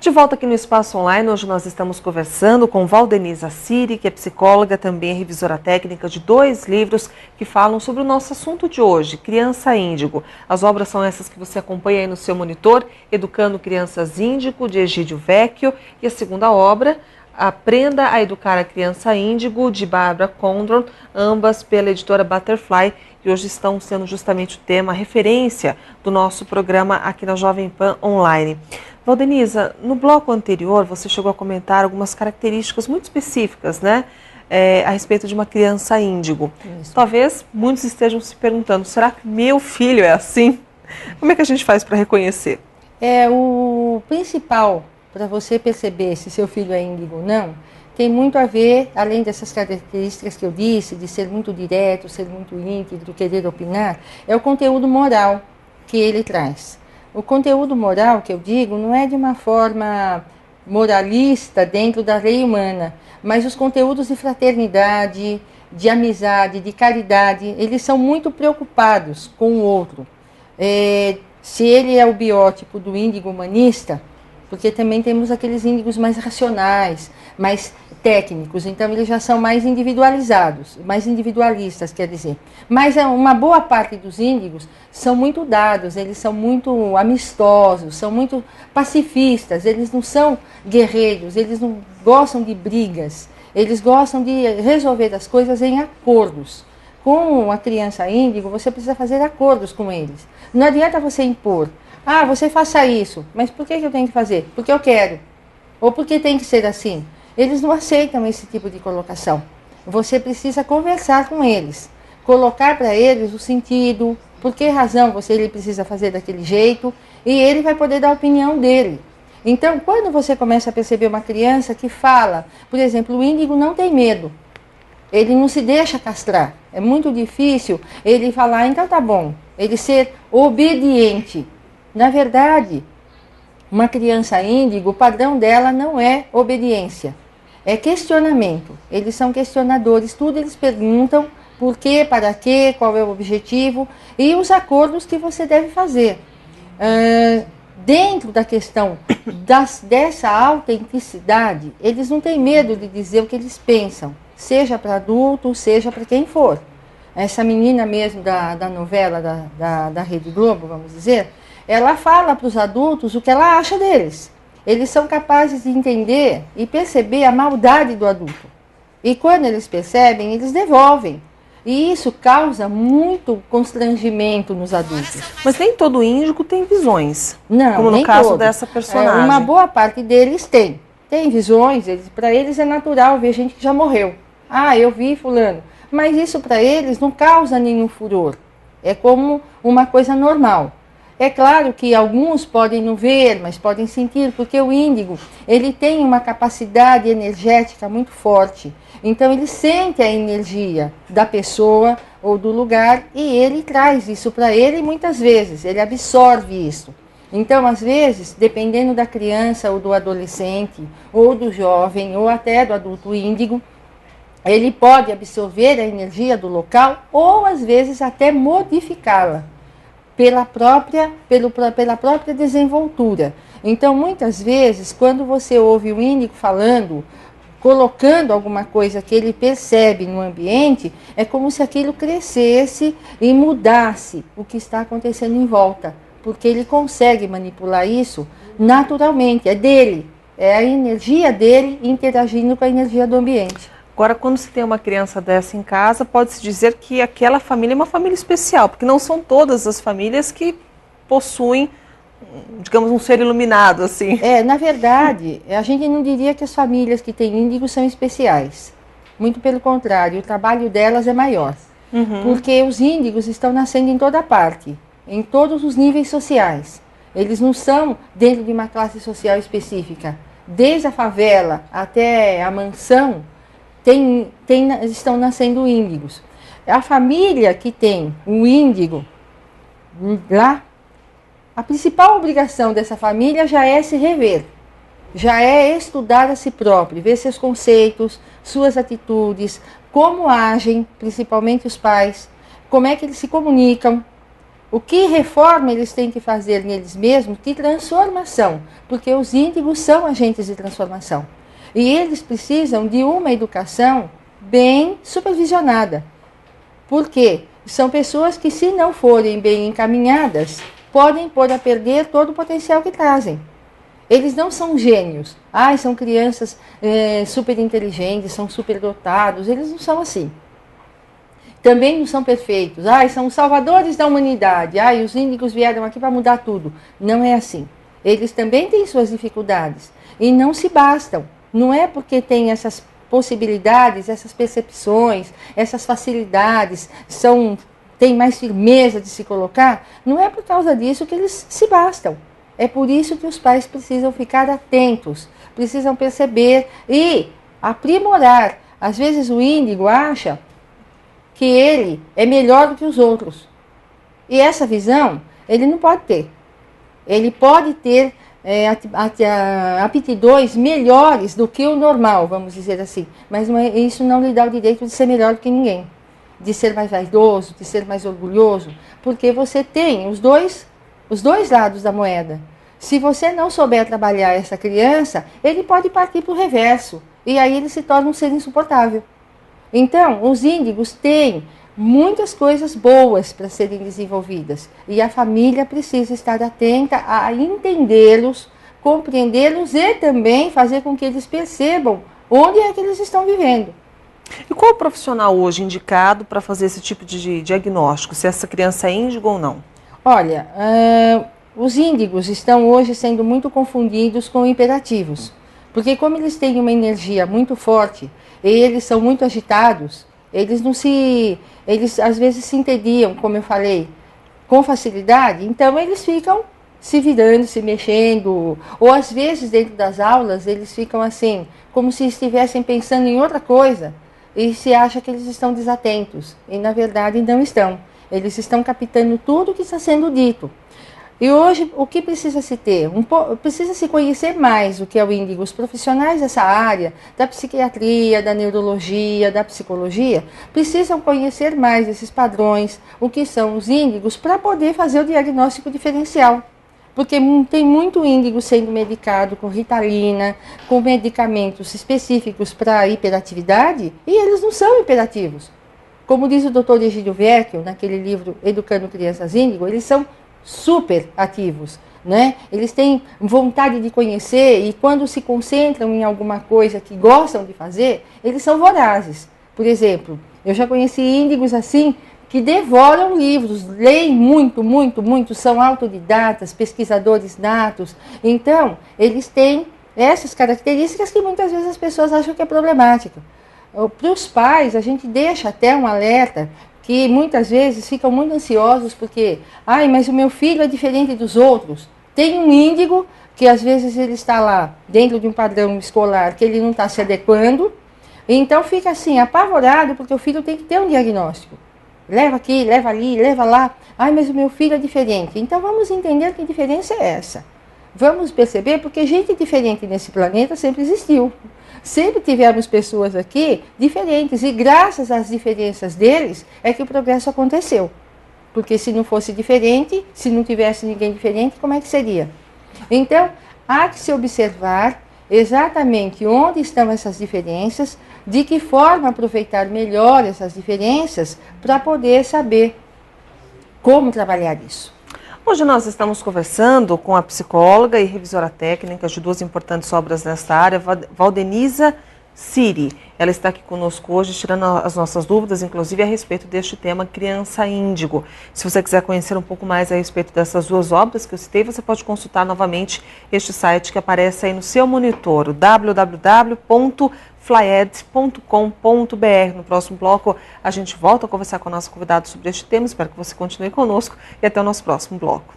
De volta aqui no Espaço Online, hoje nós estamos conversando com Valdeniza Assiri, que é psicóloga, também é revisora técnica de 2 livros que falam sobre o nosso assunto de hoje, Criança Índigo. As obras são essas que você acompanha aí no seu monitor, Educando Crianças Índigo, de Egídio Vecchio, e a segunda obra, Aprenda a Educar a Criança Índigo, de Barbara Condron, ambas pela editora Butterfly, e hoje estão sendo justamente o tema, a referência do nosso programa aqui na Jovem Pan Online. Valdeniza, no bloco anterior você chegou a comentar algumas características muito específicas, né, a respeito de uma criança índigo. Isso. Talvez muitos estejam se perguntando, será que meu filho é assim? Como é que a gente faz para reconhecer? O principal para você perceber se seu filho é índigo ou não, tem muito a ver, além dessas características que eu disse, de ser muito direto, ser muito íntegro, querer opinar, é o conteúdo moral que ele traz. O conteúdo moral que eu digo não é de uma forma moralista dentro da lei humana, mas os conteúdos de fraternidade, de amizade, de caridade, eles são muito preocupados com o outro. Se ele é o biótipo do índigo humanista, porque também temos aqueles índigos mais racionais, mais técnicos, então eles já são mais individualizados, mais individualistas, quer dizer. Mas uma boa parte dos índigos são muito dados, eles são muito amistosos, são muito pacifistas, eles não são guerreiros, eles não gostam de brigas, eles gostam de resolver as coisas em acordos. Com a criança índigo, você precisa fazer acordos com eles. Não adianta você impor. Ah, você faça isso. Mas por que eu tenho que fazer? Porque eu quero. Ou porque tem que ser assim. Eles não aceitam esse tipo de colocação. Você precisa conversar com eles. Colocar para eles o sentido, por que razão ele precisa fazer daquele jeito. E ele vai poder dar a opinião dele. Então, quando você começa a perceber uma criança que fala, por exemplo, o índigo não tem medo. Ele não se deixa castrar. É muito difícil ele falar, então tá bom. Ele ser obediente. Na verdade, uma criança índigo, o padrão dela não é obediência, é questionamento. Eles são questionadores, tudo eles perguntam, por quê, para quê, qual é o objetivo e os acordos que você deve fazer. Dentro da questão dessa autenticidade, eles não têm medo de dizer o que eles pensam, seja para adulto, seja para quem for. Essa menina mesmo da novela da Rede Globo, vamos dizer, ela fala para os adultos o que ela acha deles. Eles são capazes de entender e perceber a maldade do adulto. E quando eles percebem, eles devolvem. E isso causa muito constrangimento nos adultos. Mas nem todo índigo tem visões. Não, como no caso dessa personagem. Uma boa parte deles tem. Tem visões, para eles é natural ver gente que já morreu. Ah, eu vi fulano. Mas isso para eles não causa nenhum furor. É como uma coisa normal. É claro que alguns podem não ver, mas podem sentir, porque o índigo, ele tem uma capacidade energética muito forte. Então ele sente a energia da pessoa ou do lugar e ele traz isso para ele muitas vezes, ele absorve isso. Então, às vezes, dependendo da criança ou do adolescente, ou do jovem, ou até do adulto índigo, ele pode absorver a energia do local ou às vezes até modificá-la. Pela própria desenvoltura. Então, muitas vezes, quando você ouve o índigo falando, colocando alguma coisa que ele percebe no ambiente, é como se aquilo crescesse e mudasse o que está acontecendo em volta, porque ele consegue manipular isso naturalmente, é dele, é a energia dele interagindo com a energia do ambiente. Agora, quando se tem uma criança dessa em casa, pode-se dizer que aquela família é uma família especial, porque não são todas as famílias que possuem, digamos, um ser iluminado, assim. Na verdade, a gente não diria que as famílias que têm índigos são especiais. Muito pelo contrário, o trabalho delas é maior. Porque os índigos estão nascendo em toda parte, em todos os níveis sociais. Eles não são dentro de uma classe social específica. Desde a favela até a mansão, estão nascendo índigos. A família que tem um índigo lá, a principal obrigação dessa família já é se rever, já é estudar a si próprio, ver seus conceitos, suas atitudes, como agem, principalmente os pais, como é que eles se comunicam, O que reforma eles têm que fazer neles mesmos? Que transformação, porque os índigos são agentes de transformação. E eles precisam de uma educação bem supervisionada. Por quê? São pessoas que, se não forem bem encaminhadas, podem pôr a perder todo o potencial que trazem. Eles não são gênios. São crianças super inteligentes, são super dotados. Eles não são assim. Também não são perfeitos. São os salvadores da humanidade. Os índigos vieram aqui para mudar tudo. Não é assim. Eles também têm suas dificuldades. E não se bastam. Não é porque tem essas possibilidades, essas percepções, essas facilidades, têm mais firmeza de se colocar. Não é por causa disso que eles se bastam. É por isso que os pais precisam ficar atentos, precisam perceber e aprimorar. Às vezes o índigo acha que ele é melhor do que os outros. E essa visão ele não pode ter. Ele pode ter aptidões melhores do que o normal, vamos dizer assim. Mas isso não lhe dá o direito de ser melhor do que ninguém. De ser mais vaidoso, de ser mais orgulhoso. Porque você tem os dois lados da moeda. Se você não souber trabalhar essa criança, ele pode partir para o reverso. E aí ele se torna um ser insuportável. Então, os índigos têm muitas coisas boas para serem desenvolvidas. E a família precisa estar atenta a entendê-los, compreendê-los e também fazer com que eles percebam onde é que eles estão vivendo. E qual o profissional hoje indicado para fazer esse tipo de diagnóstico, se essa criança é índigo ou não? Olha, os índigos estão hoje sendo muito confundidos com hiperativos. Porque como eles têm uma energia muito forte e eles são muito agitados, eles às vezes se entediam, como eu falei, com facilidade, então eles ficam se virando, se mexendo, ou às vezes dentro das aulas eles ficam assim, como se estivessem pensando em outra coisa e se acha que eles estão desatentos, e na verdade não estão. Eles estão captando tudo o que está sendo dito. E hoje, o que precisa se ter? Precisa se conhecer mais o que é o índigo. Os profissionais dessa área, da psiquiatria, da neurologia, da psicologia, precisam conhecer mais esses padrões, o que são os índigos, para poder fazer o diagnóstico diferencial. Porque tem muito índigo sendo medicado com Ritalina, com medicamentos específicos para hiperatividade, e eles não são hiperativos. Como diz o Dr. Egídio Vecchio, naquele livro Educando Crianças Índigo, eles são super ativos, né? Eles têm vontade de conhecer e quando se concentram em alguma coisa que gostam de fazer, eles são vorazes. Por exemplo, eu já conheci índigos assim que devoram livros, leem muito, muito, muito, são autodidatas, pesquisadores natos. Então, eles têm essas características que muitas vezes as pessoas acham que é problemática. Para os pais, a gente deixa até um alerta que muitas vezes ficam muito ansiosos porque, mas o meu filho é diferente dos outros. Tem um índigo que às vezes ele está lá dentro de um padrão escolar que ele não está se adequando, então fica assim, apavorado porque o filho tem que ter um diagnóstico. Leva aqui, leva ali, leva lá. Mas o meu filho é diferente. Então vamos entender que diferença é essa. Vamos perceber porque gente diferente nesse planeta sempre existiu. Sempre tivemos pessoas aqui diferentes e graças às diferenças deles é que o progresso aconteceu. Porque se não fosse diferente, se não tivesse ninguém diferente, como é que seria? Então, há que se observar exatamente onde estão essas diferenças, de que forma aproveitar melhor essas diferenças para poder saber como trabalhar isso. Hoje nós estamos conversando com a psicóloga e revisora técnica de duas importantes obras nesta área, Valdeniza Siri. Ela está aqui conosco hoje, tirando as nossas dúvidas, inclusive a respeito deste tema Criança Índigo. Se você quiser conhecer um pouco mais a respeito dessas duas obras que eu citei, você pode consultar novamente este site que aparece aí no seu monitor, www.flyed.com.br. No próximo bloco, a gente volta a conversar com o nosso convidado sobre este tema. Espero que você continue conosco e até o nosso próximo bloco.